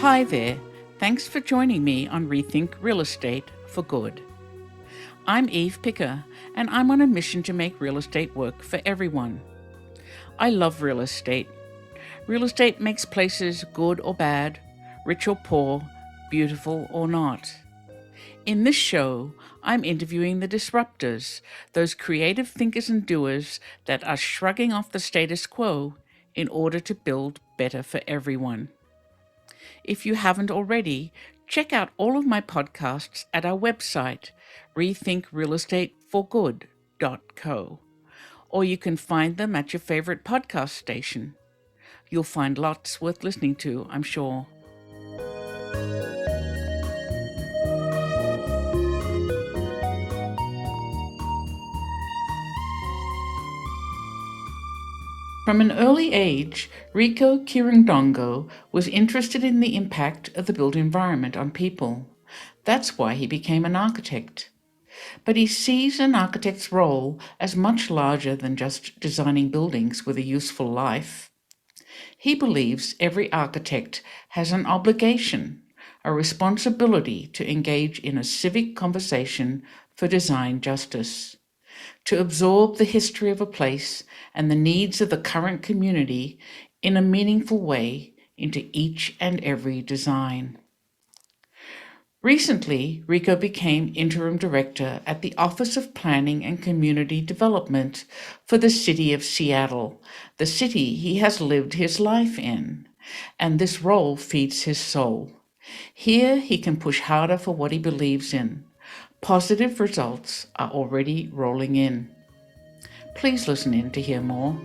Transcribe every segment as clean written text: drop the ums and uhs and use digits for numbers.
Hi there. Thanks for joining me on Rethink Real Estate for Good. I'm Eve Picker, and I'm on a mission to make real estate work for everyone. I love real estate. Real estate makes places good or bad, rich or poor, beautiful or not. In this show, I'm interviewing the disruptors, those creative thinkers and doers that are shrugging off the status quo in order to build better for everyone. If you haven't already, check out all of my podcasts at our website, rethinkrealestateforgood.co, or you can find them at your favorite podcast station. You'll find lots worth listening to, I'm sure. From an early age, Rico Quirindongo was interested in the impact of the built environment on people. That's why he became an architect. But he sees an architect's role as much larger than just designing buildings with a useful life. He believes every architect has an obligation, a responsibility to engage in a civic conversation for design justice, to absorb the history of a place and the needs of the current community in a meaningful way into each and every design. Recently, Rico became Interim Director at the Office of Planning and Community Development for the city of Seattle, the city he has lived his life in, and this role feeds his soul. Here he can push harder for what he believes in. Positive results are already rolling in. Please listen in to hear more.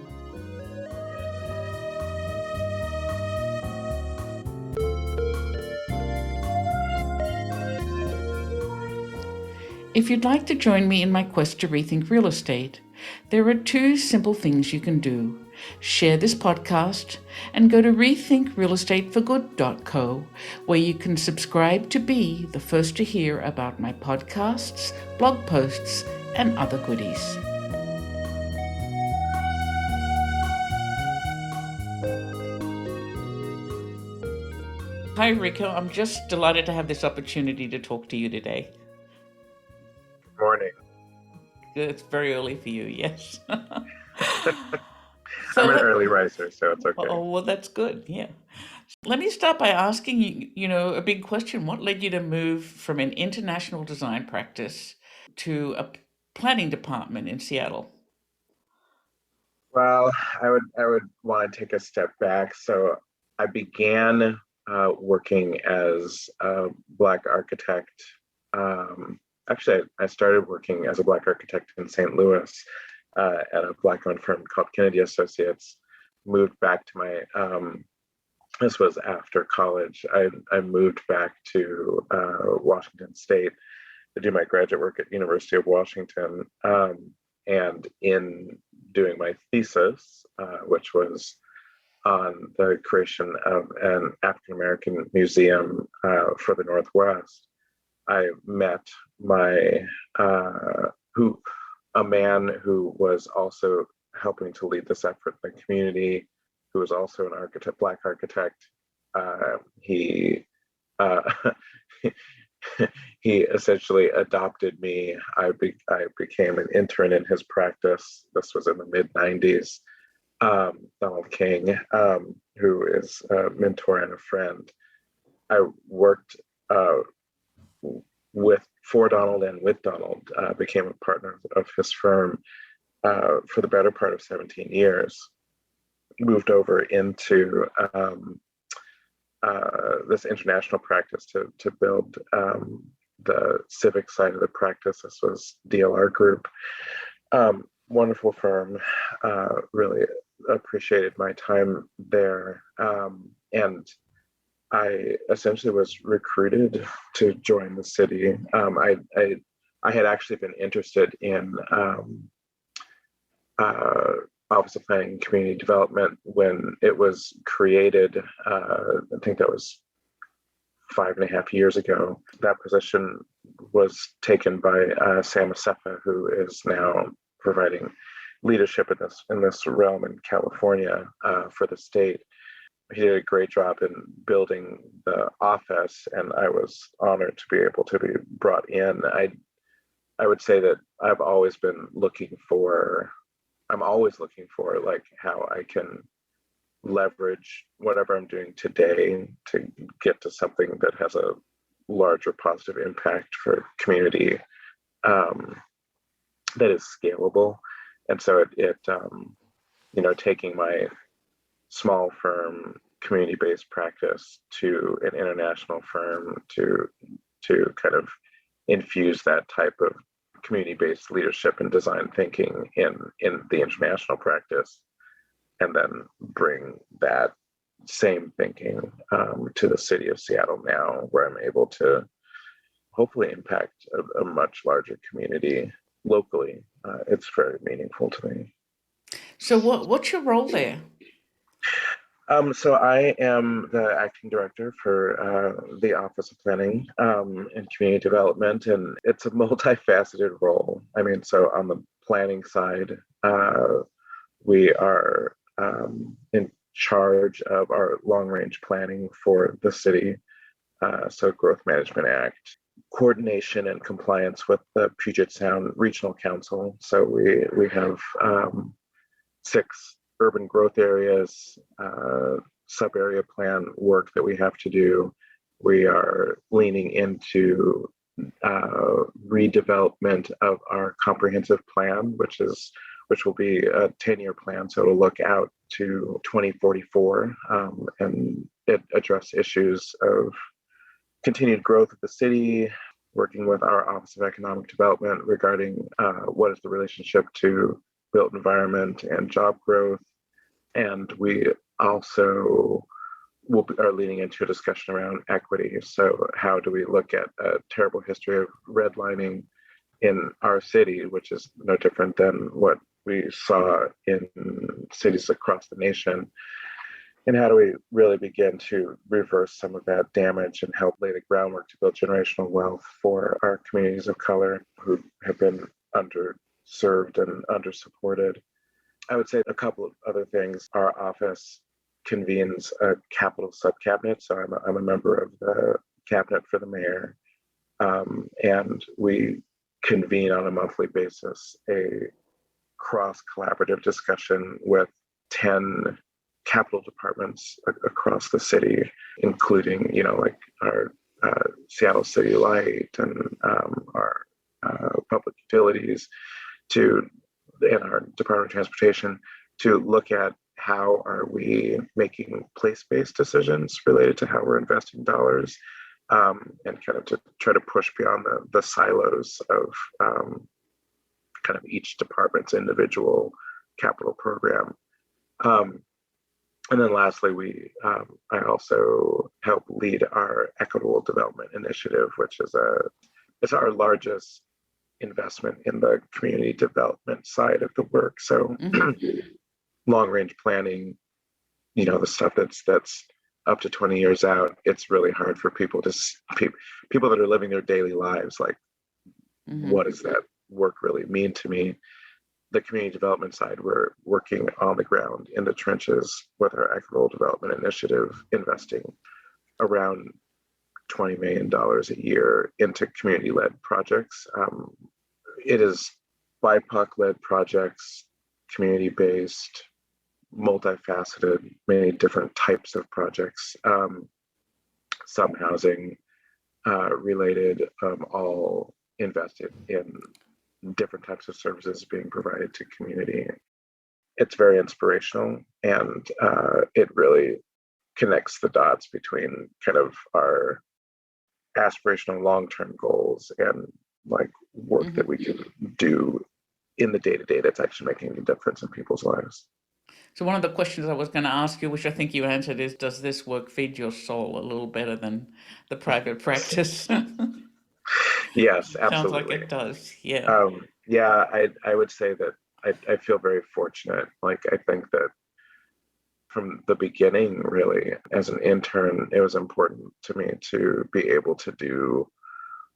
If you'd like to join me in my quest to rethink real estate, there are two simple things you can do. Share this podcast and go to rethinkrealestateforgood.co, where you can subscribe to be the first to hear about my podcasts, blog posts, and other goodies. Hi, Rico. I'm just delighted to have this opportunity to talk to you today. Morning. It's very early for you, yes. I'm an early riser, so it's okay. Oh, well, that's good, yeah. Let me start by asking you, a big question. What led you to move from an international design practice to a planning department in Seattle? Well, I would want to take a step back. So I began working as a Black architect. Actually, I started working as a Black architect in St. Louis at a Black-owned firm called Kennedy Associates. Moved back to my this was after college. I moved back to Washington State to do my graduate work at University of Washington. And in doing my thesis, which was on the creation of an African American museum for the Northwest, I met a man who was also helping to lead this effort in the community, who was also an architect, Black architect. He he essentially adopted me. I became an intern in his practice. This was in the mid-90s. Donald King, who is a mentor and a friend. I worked for Donald and with Donald, became a partner of his firm for the better part of 17 years. Moved over into this international practice to build the civic side of the practice. This was DLR Group. Wonderful firm. Really appreciated my time there. And I essentially was recruited to join the city. I had actually been interested in Office of Planning and Community Development when it was created. I think that was 5.5 years ago. That position was taken by Sam Asefa, who is now providing leadership in this realm in California for the state. he did a great job in building the office, and I was honored to be able to be brought in. I would say that I'm always looking for like how I can leverage whatever I'm doing today to get to something that has a larger positive impact for community, um, that is scalable. And so taking my small firm community-based practice to an international firm to kind of infuse that type of community-based leadership and design thinking in the international practice, and then bring that same thinking to the city of Seattle now, where I'm able to hopefully impact a much larger community locally. It's very meaningful to me. So what's your role there? So I am the acting director for the Office of Planning and Community Development, and it's a multifaceted role. I mean, so on the planning side, we are in charge of our long-range planning for the city, so Growth Management Act, coordination and compliance with the Puget Sound Regional Council. So we have 6 urban growth areas, sub-area plan work that we have to do. We are leaning into redevelopment of our comprehensive plan, which will be a 10-year plan. So it'll look out to 2044, and it address issues of continued growth of the city, working with our Office of Economic Development regarding what is the relationship to built environment and job growth. And we also are leaning into a discussion around equity. So how do we look at a terrible history of redlining in our city, which is no different than what we saw in cities across the nation? And how do we really begin to reverse some of that damage and help lay the groundwork to build generational wealth for our communities of color who have been underserved and undersupported? I would say a couple of other things. Our office convenes a capital subcabinet. So I'm a member of the cabinet for the mayor. And we convene on a monthly basis a cross-collaborative discussion with 10 capital departments across the city, including, like our Seattle City Light and our public utilities, and our Department of Transportation, to look at how are we making place-based decisions related to how we're investing dollars, and kind of to try to push beyond the silos of kind of each department's individual capital program. And then lastly, I also help lead our Equitable Development Initiative, which is our largest investment in the community development side of the work. So long range planning, the stuff that's up to 20 years out, it's really hard for people that are living their daily lives, like, what does that work really mean to me? The community development side, we're working on the ground in the trenches with our Equitable Development Initiative, investing around $20 million a year into community-led projects. It is BIPOC-led projects, community-based, multifaceted, many different types of projects, some housing related, all invested in different types of services being provided to community. It's very inspirational, and it really connects the dots between kind of our aspirational long-term goals and like work that we can do in the day-to-day that's actually making a difference in people's lives. So one of the questions I was going to ask you, which I think you answered, is does this work feed your soul a little better than the private practice? Yes, absolutely. Sounds like it does. Yeah. Yeah, I would say that I feel very fortunate. Like, I think that from the beginning, really, as an intern, it was important to me to be able to do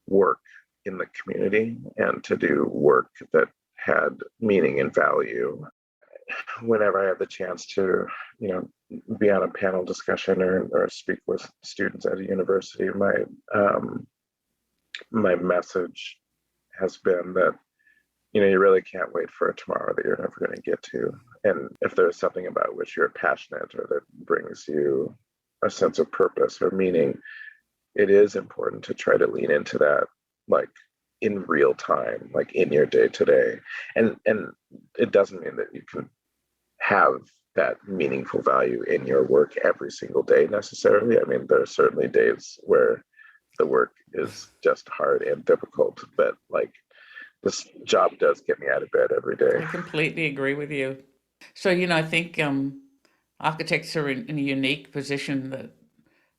work in the community and to do work that had meaning and value. whenever I have the chance to, be on a panel discussion or speak with students at a university, my message has been that, you really can't wait for a tomorrow that you're never going to get to. And if there's something about which you're passionate or that brings you a sense of purpose or meaning, it is important to try to lean into that, like in real time, like in your day to day. And it doesn't mean that you can have that meaningful value in your work every single day necessarily. I mean, there are certainly days where the work is just hard and difficult, but like this job does get me out of bed every day. I completely agree with you. So, I think architects are in a unique position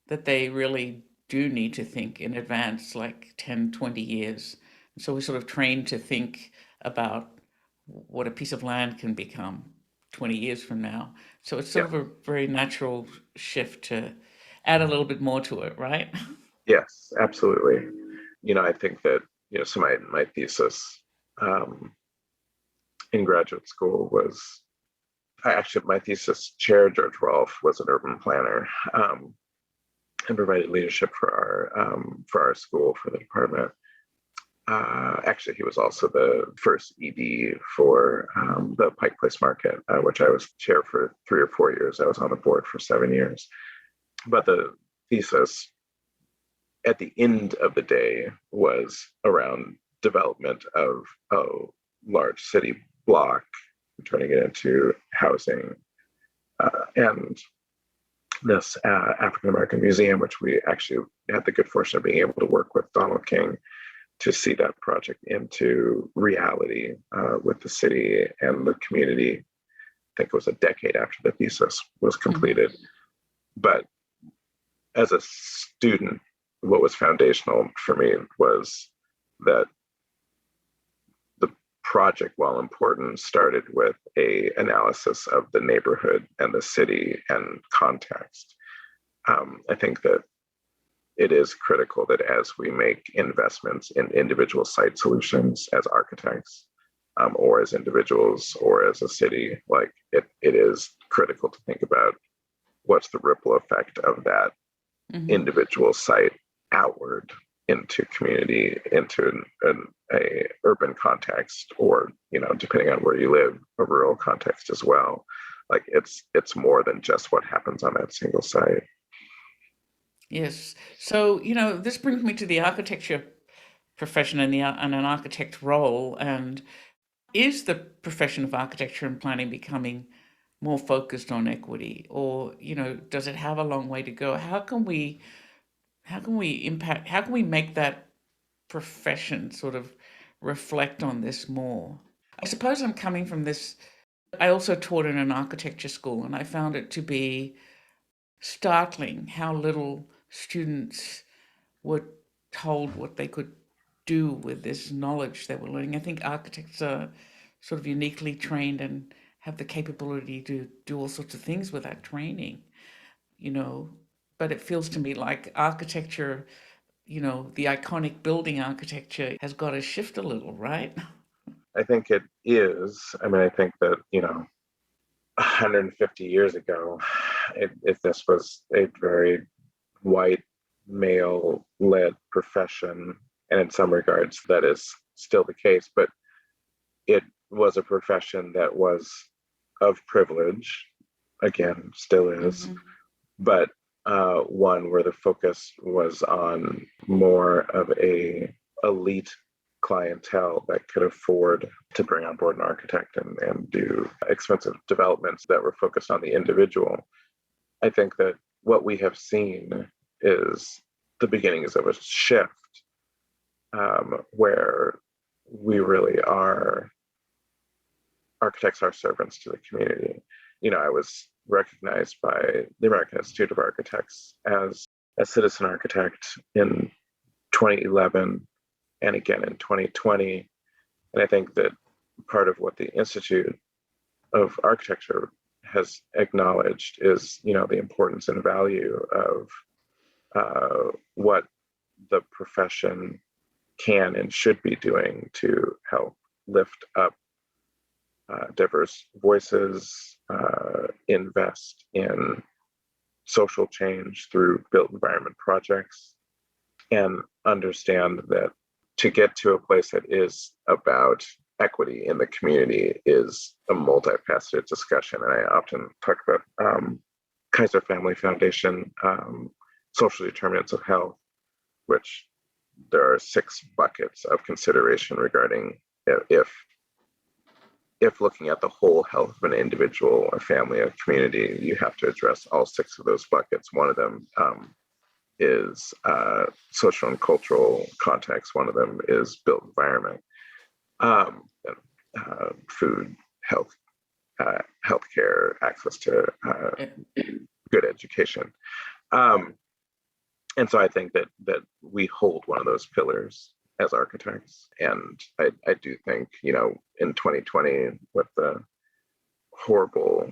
that they really do need to think in advance, like 10, 20 years. So we're sort of trained to think about what a piece of land can become 20 years from now. So it's sort Yeah. of a very natural shift to add a little bit more to it, right? Yes, absolutely. I think that, so my thesis um, in graduate school was, my thesis chair, George Rolfe, was an urban planner, and provided leadership for our school, for the department. Actually, he was also the first ED for the Pike Place Market, which I was chair for 3 or 4 years. I was on the board for 7 years. But the thesis at the end of the day was around development of a large city block, turning it into housing, and this African American museum, which we actually had the good fortune of being able to work with Donald King to see that project into reality with the city and the community. I think it was a decade after the thesis was completed. But as a student, what was foundational for me was that the project, while important, started with a analysis of the neighborhood and the city and context. I think that it is critical that as we make investments in individual site solutions as architects, or as individuals or as a city, like it is critical to think about what's the ripple effect of that individual site outward into community, into a urban context, or depending on where you live, a rural context as well. Like it's more than just what happens on that single site. Yes. So, this brings me to the architecture profession and an architect role. And is the profession of architecture and planning becoming more focused on equity, or does it have a long way to go? How can we make that profession sort of reflect on this more? I suppose I'm coming from this. I also taught in an architecture school, and I found it to be startling how little students were told what they could do with this knowledge they were learning. I think architects are sort of uniquely trained and have the capability to do all sorts of things with that training, you know. But it feels to me like architecture, the iconic building architecture has got to shift a little, right? I think it is. I mean, I think that 150 years ago, if this was a very white male-led profession, and in some regards that is still the case, but it was a profession that was of privilege, again, still is, but one where the focus was on more of a elite clientele that could afford to bring on board an architect and do expensive developments that were focused on the individual. I think that what we have seen is the beginnings of a shift, where we really are architects are servants to the community. I was recognized by the American Institute of Architects as a citizen architect in 2011 and again in 2020. And I think that part of what the Institute of Architecture has acknowledged is, the importance and value of what the profession can and should be doing to help lift up diverse voices, invest in social change through built environment projects, and understand that to get to a place that is about equity in the community is a multifaceted discussion. And I often talk about Kaiser Family Foundation, social determinants of health, which there are 6 buckets of consideration regarding if looking at the whole health of an individual, a family, a community, you have to address all 6 of those buckets. One of them is social and cultural context. One of them is built environment, food, health, healthcare, access to good education. And so I think that we hold one of those pillars as architects. And I do think, in 2020, with the horrible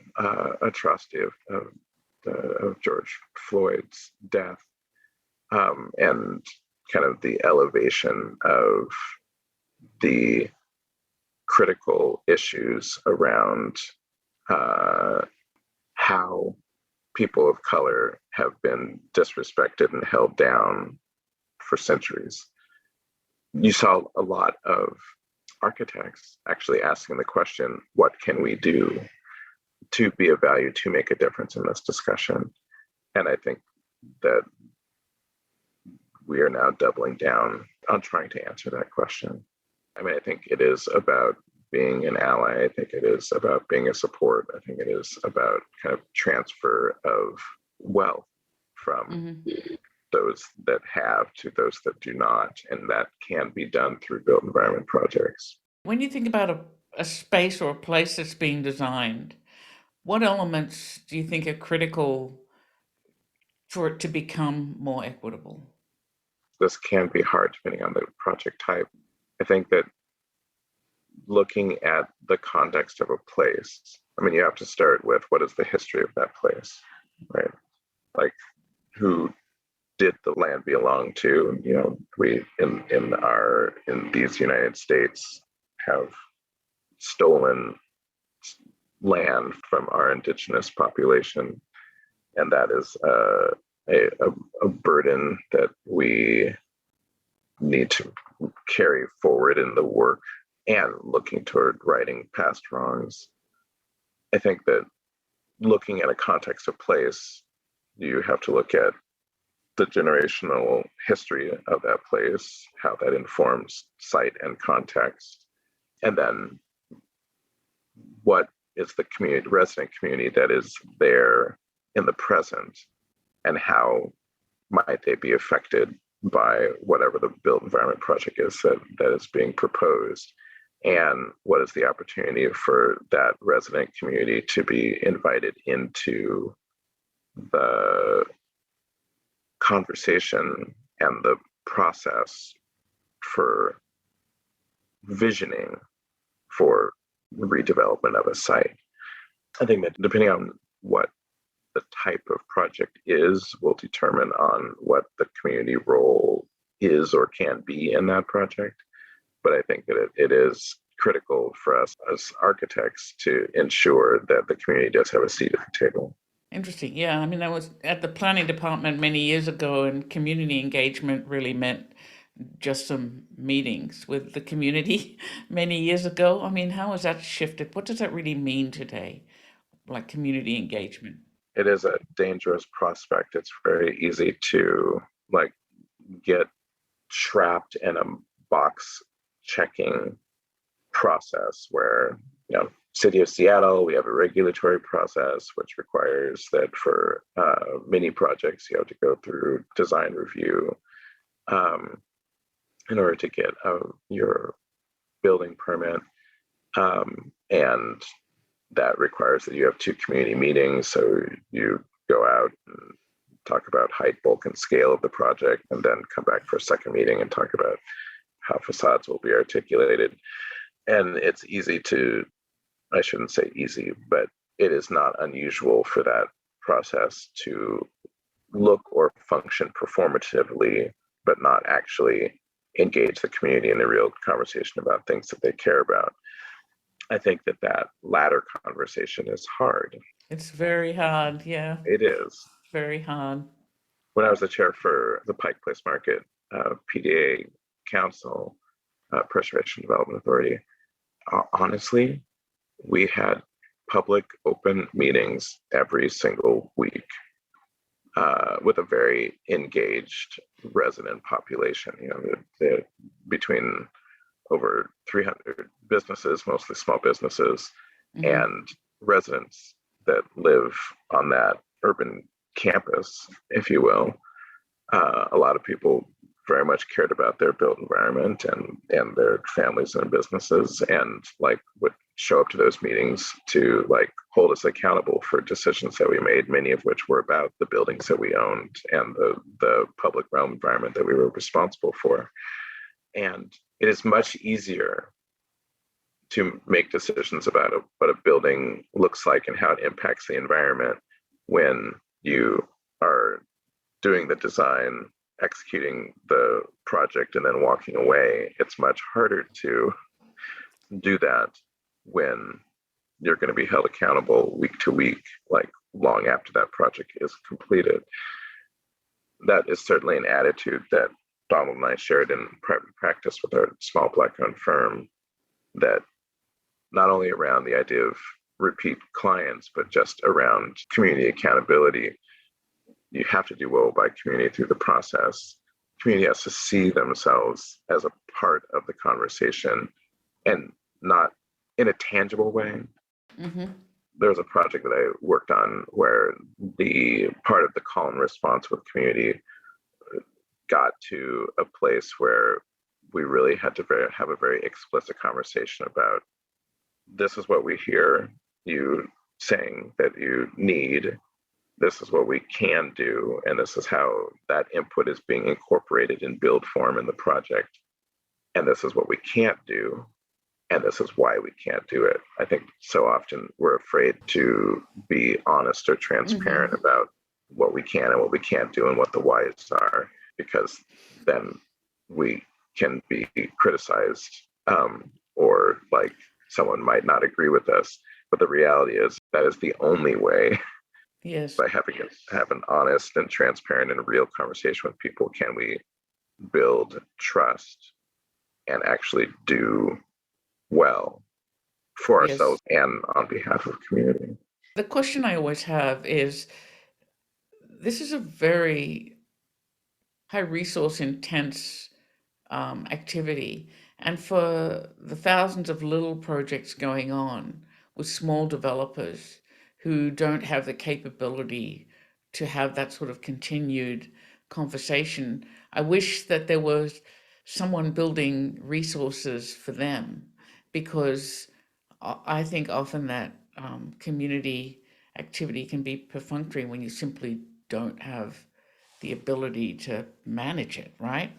atrocity of George Floyd's death, and kind of the elevation of the critical issues around how people of color have been disrespected and held down for centuries. You saw a lot of architects actually asking the question, what can we do to be of value, to make a difference in this discussion? And I think that we are now doubling down on trying to answer that question. I mean, I think it is about being an ally. I think it is about being a support. I think it is about kind of transfer of wealth from those that have to those that do not. And that can be done through built environment projects. When you think about a space or a place that's being designed, what elements do you think are critical for it to become more equitable? This can be hard depending on the project type. I think that looking at the context of a place, I mean, you have to start with what is the history of that place, right? Like, who did the land belong to? We in these United States have stolen land from our indigenous population, and that is a burden that we need to carry forward in the work and looking toward righting past wrongs. I think that looking at a context of place, you have to look at the generational history of that place, how that informs site and context, and then what is the community, resident community that is there in the present, and how might they be affected by whatever the built environment project is that is being proposed, and what is the opportunity for that resident community to be invited into the conversation and the process for visioning for redevelopment of a site. I think that depending on what the type of project is will determine on what the community role is or can be in that project. But I think that it is critical for us as architects to ensure that the community does have a seat at the table. Interesting. Yeah, I mean, I was at the planning department many years ago, and community engagement really meant just some meetings with the community many years ago. I mean, how has that shifted? What does that really mean today, like community engagement? It is a dangerous prospect. It's very easy to get trapped in a box checking process where, City of Seattle, we have a regulatory process which requires that for many projects you have to go through design review in order to get your building permit, and that requires that you have 2 community meetings. So you go out and talk about height, bulk, and scale of the project, and then come back for a second meeting and talk about how facades will be articulated. And it's easy to, I shouldn't say easy, but it is not unusual for that process to look or function performatively, but not actually engage the community in a real conversation about things that they care about. I think that latter conversation is hard. It's very hard. Yeah, It is. very hard. When I was the chair for the Pike Place Market PDA Council, Preservation Development Authority, honestly, we had public open meetings every single week with a very engaged resident population. Between over 300 businesses, mostly small businesses, Mm-hmm. and residents that live on that urban campus, if you will. A lot of people very much cared about their built environment and their families and businesses, and like would show up to those meetings to like hold us accountable for decisions that we made, many of which were about the buildings that we owned and the public realm environment that we were responsible for. And it is much easier to make decisions about what a building looks like and how it impacts the environment when you are doing the design, executing the project, and then walking away. It's much harder to do that when you're going to be held accountable week to week, like long after that project is completed. That is certainly an attitude that Donald and I shared in private practice with our small Black-owned firm, that not only around the idea of repeat clients, but just around community accountability. You have to do well by community through the process. Community has to see themselves as a part of the conversation and not in a tangible way. Mm-hmm. There was a project that I worked on where the part of the call and response with community got to a place where we really had to have a very explicit conversation about, this is what we hear you saying that you need, this is what we can do, and this is how that input is being incorporated in build form in the project, and this is what we can't do, and this is why we can't do it. I think so often we're afraid to be honest or transparent Mm-hmm. about what we can and what we can't do and what the whys are, because then we can be criticized, or like someone might not agree with us. But the reality is that is the only way. Yes. By have an honest and transparent and real conversation with people, can we build trust and actually do well for Yes. ourselves and on behalf of community. The question I always have is, this is a very high resource intense activity. And for the thousands of little projects going on with small developers who don't have the capability to have that sort of continued conversation, I wish that there was someone building resources for them, because I think often that community activity can be perfunctory when you simply don't have the ability to manage it, right?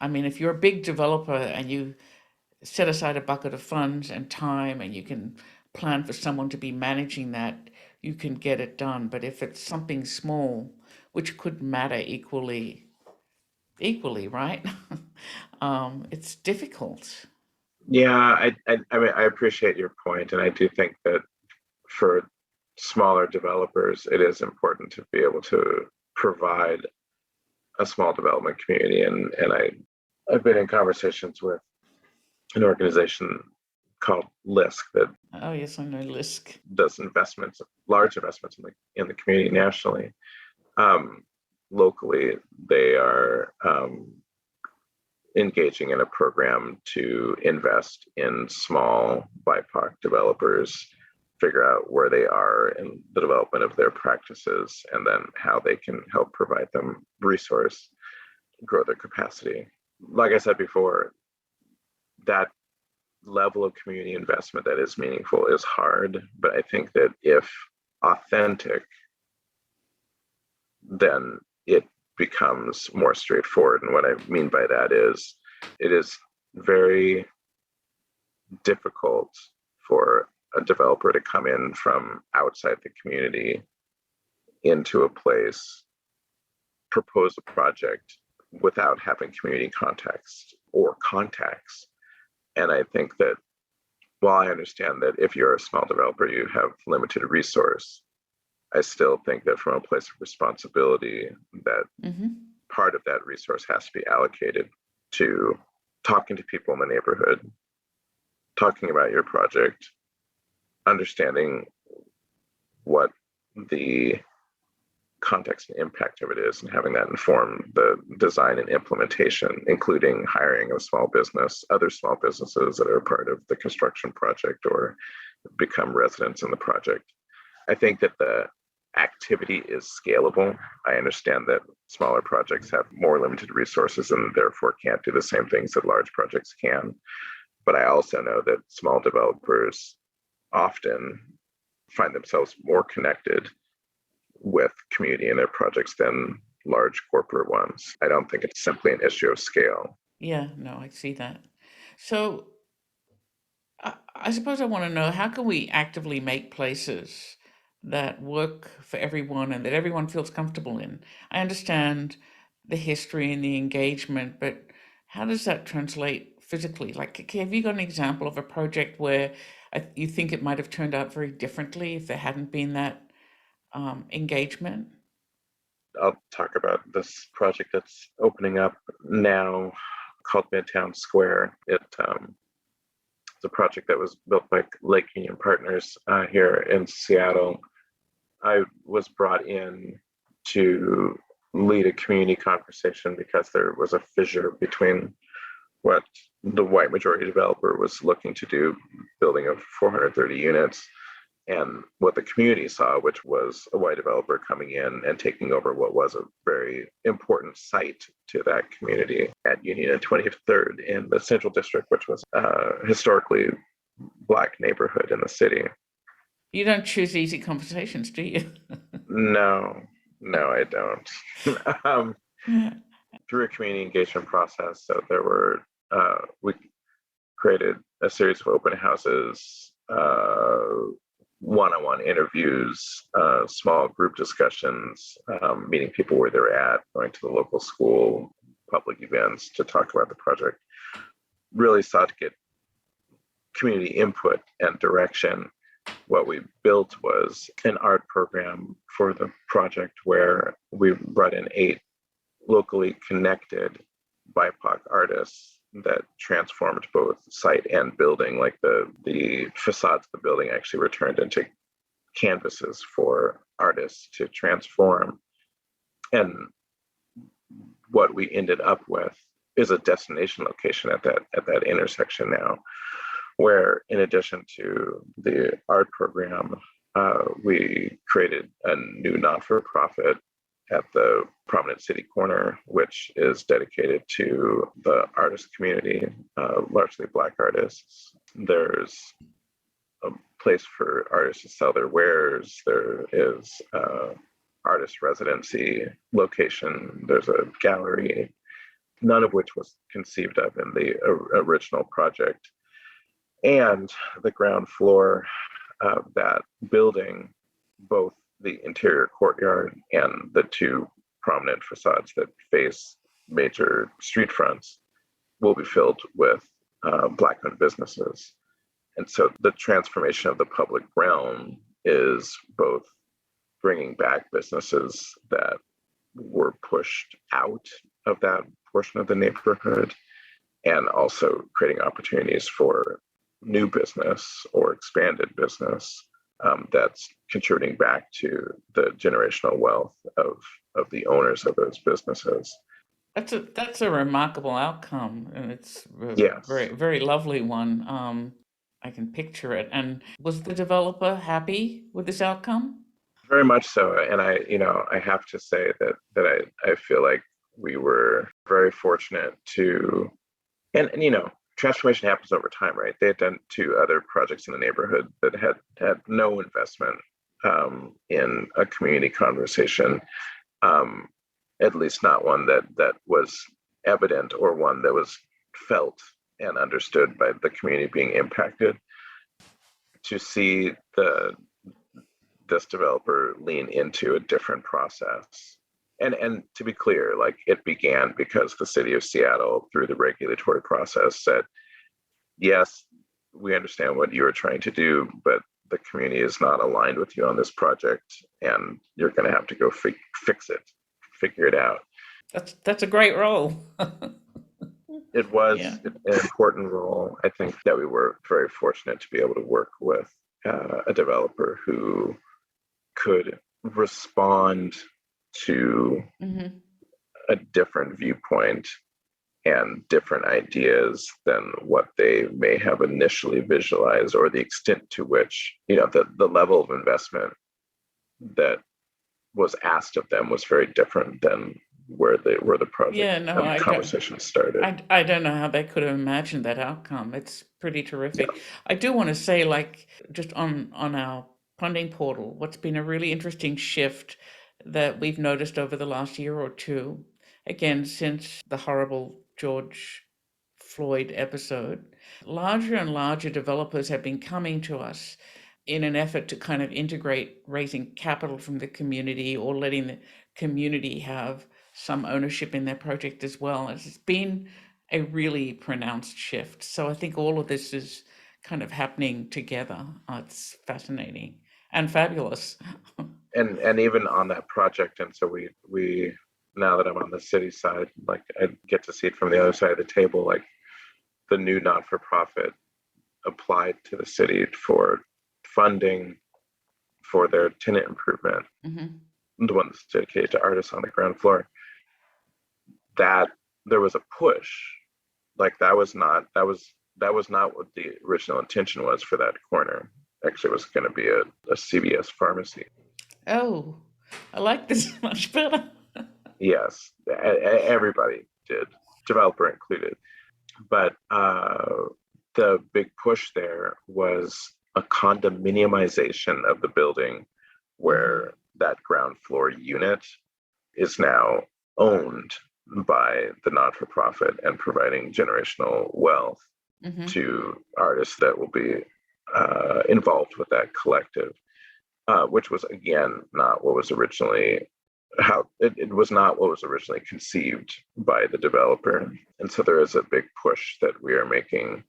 I mean, if you're a big developer and you set aside a bucket of funds and time and you can plan for someone to be managing that, you can get it done. But if it's something small, which could matter equally, right? It's difficult. Yeah, I mean, I appreciate your point, and I do think that for smaller developers, it is important to be able to provide a small development community. I've been in conversations with an organization called LISC that Oh yes, I know Lisk. does large investments in the community nationally. Um, Locally, they are engaging in a program to invest in small BIPOC developers, figure out where they are in the development of their practices, and then how they can help provide them resource, grow their capacity. Like I said before, that level of community investment that is meaningful is hard, but I think that if authentic, then it becomes more straightforward. And what I mean by that is, it is very difficult for a developer to come in from outside the community into a place, propose a project without having community context or contacts. And I think that while I understand that if you're a small developer, you have limited resource, I still think that from a place of responsibility, that part of that resource has to be allocated to talking to people in the neighborhood, talking about your project, understanding what the context and impact of it is, and having that inform the design and implementation, including hiring a small business, other small businesses that are part of the construction project or become residents in the project. I think that the activity is scalable. I understand that smaller projects have more limited resources and therefore can't do the same things that large projects can. But I also know that small developers often find themselves more connected with community in their projects than large corporate ones. I don't think it's simply an issue of scale. Yeah, no, I see that. So I suppose I want to know, how can we actively make places that work for everyone and that everyone feels comfortable in? I understand the history and the engagement, but how does that translate physically? Like, have you got an example of a project where you think it might have turned out very differently if there hadn't been that engagement? I'll talk about this project that's opening up now called Midtown Square. It's a project that was built by Lake Union Partners here in Seattle. I was brought in to lead a community conversation because there was a fissure between what the white majority developer was looking to do, building of 430 units, and what the community saw, which was a white developer coming in and taking over what was a very important site to that community at Union and 23rd in the Central District, which was a historically Black neighborhood in the city. You don't choose easy conversations, do you? No, no, I don't. Through a community engagement process, so we created a series of open houses, one-on-one interviews, small group discussions, meeting people where they're at, going to the local school, public events to talk about the project. Really sought to get community input and direction. What we built was an art program for the project where we brought in 8 locally connected BIPOC artists that transformed both site and building. Like the facades of the building actually were turned into canvases for artists to transform. And what we ended up with is a destination location at that intersection now, where in addition to the art program, we created a new not-for-profit at the Prominent City Corner, which is dedicated to the artist community, largely Black artists. There's a place for artists to sell their wares. There is artist residency location. There's a gallery, none of which was conceived of in the original project. And the ground floor of that building, both the interior courtyard and the 2 prominent facades that face major street fronts, will be filled with Black-owned businesses. And so the transformation of the public realm is both bringing back businesses that were pushed out of that portion of the neighborhood, and also creating opportunities for new business or expanded business that's contributing back to the generational wealth of the owners of those businesses. That's a remarkable outcome, and it's a Yes, very lovely one. I can picture it. And was the developer happy with this outcome? very much so. And I have to say that I feel like we were very fortunate to, and transformation happens over time, right? They had done 2 other projects in the neighborhood that had no investment in a community conversation, at least not one that was evident or one that was felt and understood by the community being impacted. To see this developer lean into a different process. And to be clear, like, it began because the city of Seattle, through the regulatory process, said, yes, we understand what you are trying to do, but the community is not aligned with you on this project, and you're going to have to go fix it, figure it out. That's a great role. It Yeah. was an important role. I think that we were very fortunate to be able to work with a developer who could respond to Hmm. a different viewpoint and different ideas than what they may have initially visualized, or the extent to which, the level of investment that was asked of them was very different than where the project Yeah, no, and conversation started. I don't know how they could have imagined that outcome. It's pretty Yeah. terrific. I do want to say, like, just on our funding portal, what's been a really interesting shift that we've noticed over the last year or two, again, since the horrible George Floyd episode, larger and larger developers have been coming to us in an effort to kind of integrate raising capital from the community or letting the community have some ownership in their project as well. It's been a really pronounced shift. So I think all of this is kind of happening together. It's fascinating and fabulous. And even on that project, and so we now that I'm on the city side, like I get to see it from the other side of the table, like the new not-for-profit applied to the city for funding for their tenant improvement, Hmm. the one that's dedicated to artists on the ground floor. That there was a push, like that was not what the original intention was for that corner. Actually, it was going to be a CVS pharmacy. Oh, I like this much better. Yes, everybody did, developer included. But the big push there was a condominiumization of the building, Hmm. where that ground floor unit is now owned by the not-for-profit and providing generational wealth Hmm. to artists that will be involved with that collective, which was again not what was originally how it was not what was originally conceived by the developer. And so there is a big push that we are making,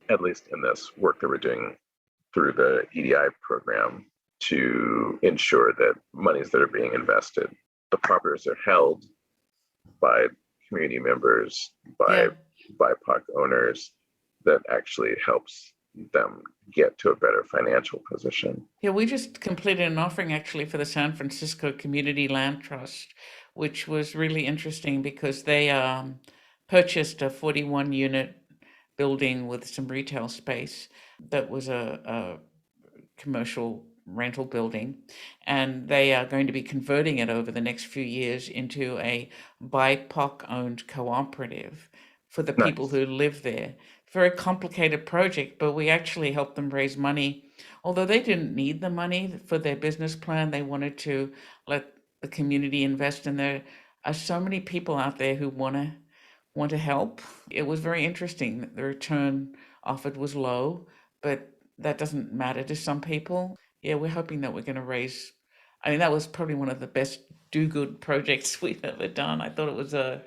at least in this work that we're doing through the EDI program, to ensure that monies that are being invested, the properties are held by community members, by Yeah. BIPOC owners, that actually helps them get to a better financial position. Yeah, we just completed an offering actually for the San Francisco Community Land Trust, which was really interesting because they purchased a 41 unit building with some retail space that was a commercial rental building, and they are going to be converting it over the next few years into a BIPOC owned cooperative for the people Nice. who live there. Very complicated project, but we actually helped them raise money. Although they didn't need the money for their business plan, they wanted to let the community invest in there. Are so many people out there who want to help. It was very interesting. The return offered was low, but that doesn't matter to some people. Yeah, we're hoping that we're going to raise. I mean, that was probably one of the best do good projects we've ever done. I thought it was a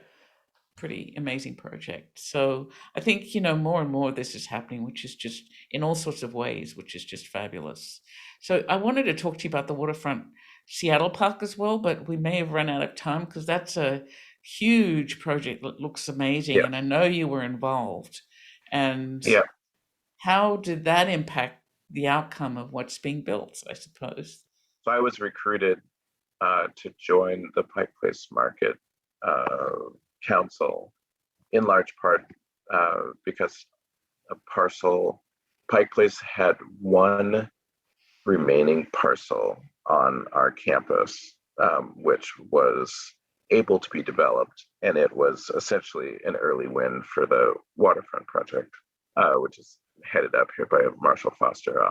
pretty amazing project. So I think, more and more of this is happening, which is just in all sorts of ways, which is just fabulous. So I wanted to talk to you about the Waterfront Seattle Park as well, but we may have run out of time because that's a huge project that looks amazing. Yeah. And I know you were involved. And Yeah. how did that impact the outcome of what's being built, I suppose? So I was recruited to join the Pike Place Market uh, Council, in large part because a parcel, Pike Place had one remaining parcel on our campus, which was able to be developed. And it was essentially an early win for the waterfront project, which is headed up here by Marshall Foster,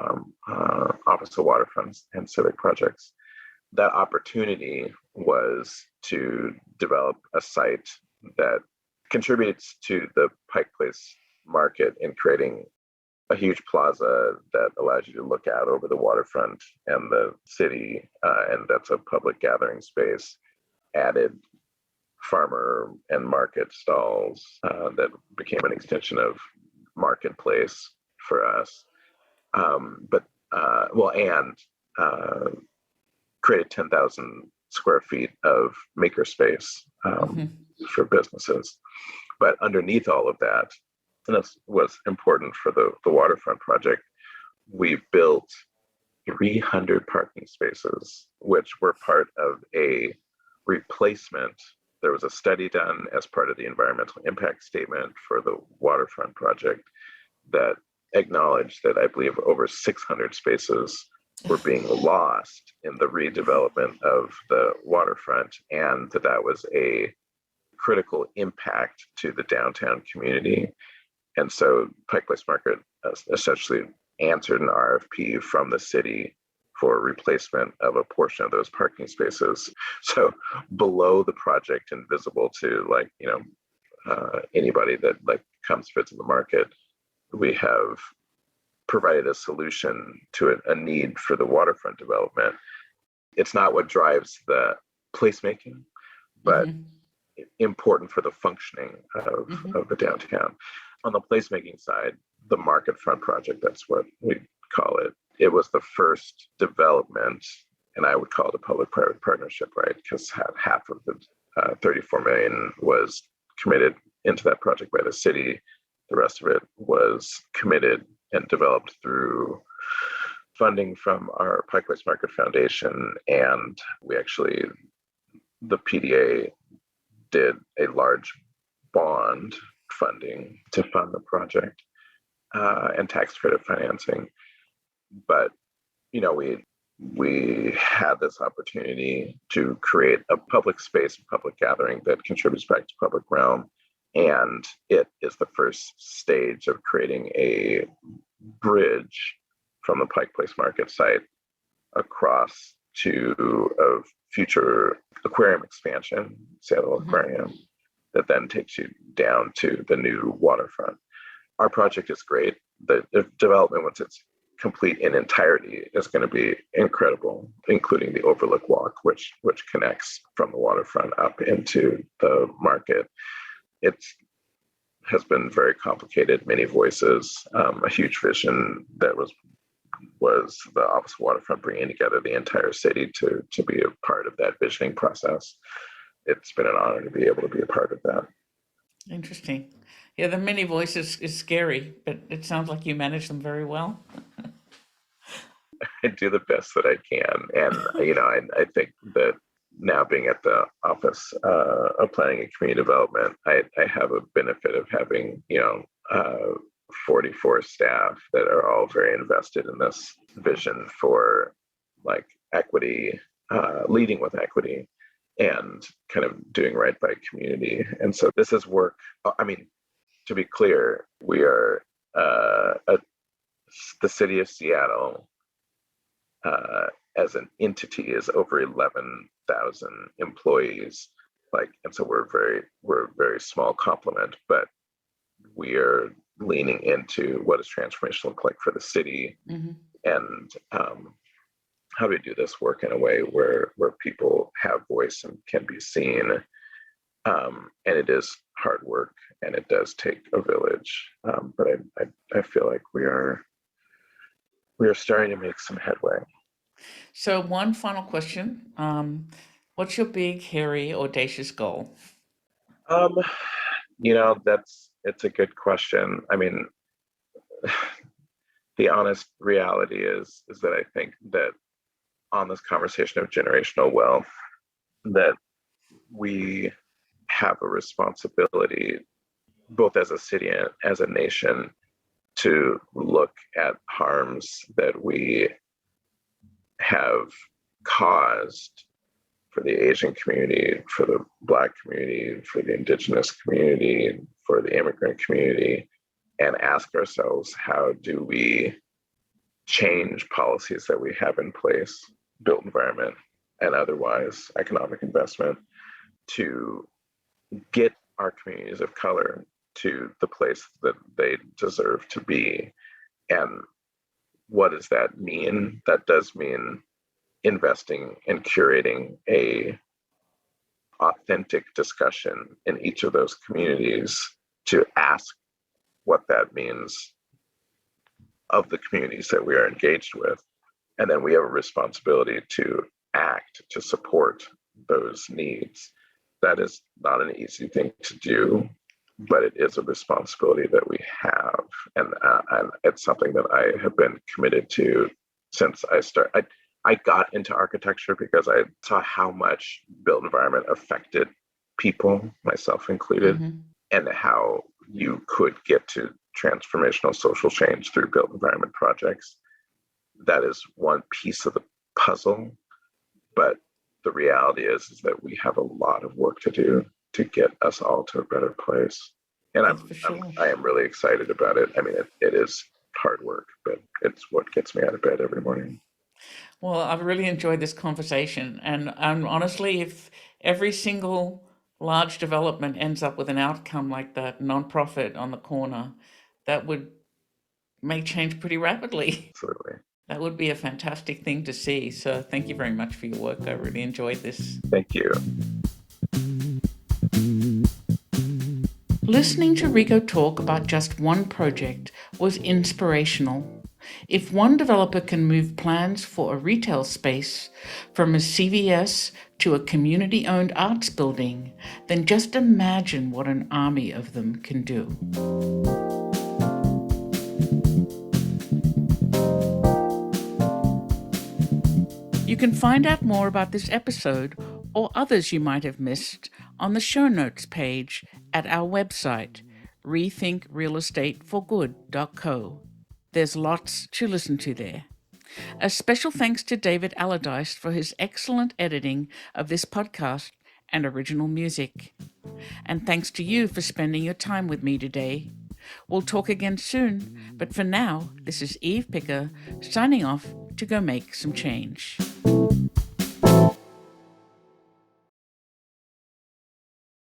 Office of Waterfronts and Civic Projects. That opportunity was to develop a site that contributes to the Pike Place market in creating a huge plaza that allows you to look out over the waterfront and the city, and that's a public gathering space. Added farmer and market stalls that became an extension of marketplace for us. But well, and created 10,000 square feet of makerspace for businesses. But underneath all of that, and this was important for the waterfront project, we built 300 parking spaces, which were part of a replacement. There was a study done as part of the environmental impact statement for the waterfront project that acknowledged that I believe over 600 spaces were being lost in the redevelopment of the waterfront, and that was a critical impact to the downtown community. And so Pike Place Market essentially answered an RFP from the city for replacement of a portion of those parking spaces. So below the project and visible to anybody that comes to the market, we have provided a solution to a need for the waterfront development. It's not what drives the placemaking, but important for the functioning of the downtown. On the placemaking side, the market front project, that's what we call it. It was the first development, and I would call it a public-private partnership, right? Because half of the 34 million was committed into that project by the city. The rest of it was committed and developed through funding from our Pike Place Market Foundation. And the PDA did a large bond funding to fund the project and tax credit financing. But, we had this opportunity to create a public space, public gathering that contributes back to public realm. And it is the first stage of creating a bridge from the Pike Place Market site across to a future aquarium expansion, Seattle Aquarium, that then takes you down to the new waterfront. Our project is great. The development, once it's complete in entirety, is going to be incredible, including the overlook walk, which connects from the waterfront up into the market. It has been very complicated, many voices, a huge vision that was the Office of Waterfront bringing together the entire city to be a part of that visioning process. It's been an honor to be able to be a part of that. Interesting. Yeah, the many voices is scary, but it sounds like you manage them very well. I do the best that I can. And, I think that now being at the Office of Planning and Community Development, I have a benefit of having, 44 staff that are all very invested in this vision for equity, leading with equity, and kind of doing right by community. And so this is work. I mean, to be clear, we are the city of Seattle as an entity is over 11,000 employees. And so we're a very small complement, but we are leaning into what does transformation look like for the city, and how do we do this work in a way where people have voice and can be seen. And it is hard work, and it does take a village. But I feel like we are starting to make some headway. So one final question. What's your big, hairy, audacious goal? It's a good question. I mean, the honest reality is that I think that on this conversation of generational wealth, that we have a responsibility, both as a city and as a nation, to look at harms that we have caused for the Asian community, for the Black community, for the Indigenous community, for the immigrant community, and ask ourselves, how do we change policies that we have in place, built environment and otherwise, economic investment, to get our communities of color to the place that they deserve to be. And what does that mean? That does mean investing and curating a authentic discussion in each of those communities to ask what that means of the communities that we are engaged with. And then we have a responsibility to act to support those needs. That is not an easy thing to do, but it is a responsibility that we have. And it's something that I have been committed to since I started. I got into architecture because I saw how much built environment affected people, myself included, and how you could get to transformational social change through built environment projects. That is one piece of the puzzle, but the reality is that we have a lot of work to do to get us all to a better place. And I am really excited about it. I mean, it is hard work, but it's what gets me out of bed every morning. Well, I've really enjoyed this conversation. And honestly, if every single large development ends up with an outcome like that nonprofit on the corner, that would make change pretty rapidly. Absolutely. That would be a fantastic thing to see. So thank you very much for your work. I really enjoyed this. Thank you. Listening to Rico talk about just one project was inspirational. If one developer can move plans for a retail space from a CVS to a community-owned arts building, then just imagine what an army of them can do. You can find out more about this episode or others you might have missed on the show notes page at our website, rethinkrealestateforgood.co. There's lots to listen to there. A special thanks to David Allardyce for his excellent editing of this podcast and original music. And thanks to you for spending your time with me today. We'll talk again soon, but for now, this is Eve Picker signing off to go make some change.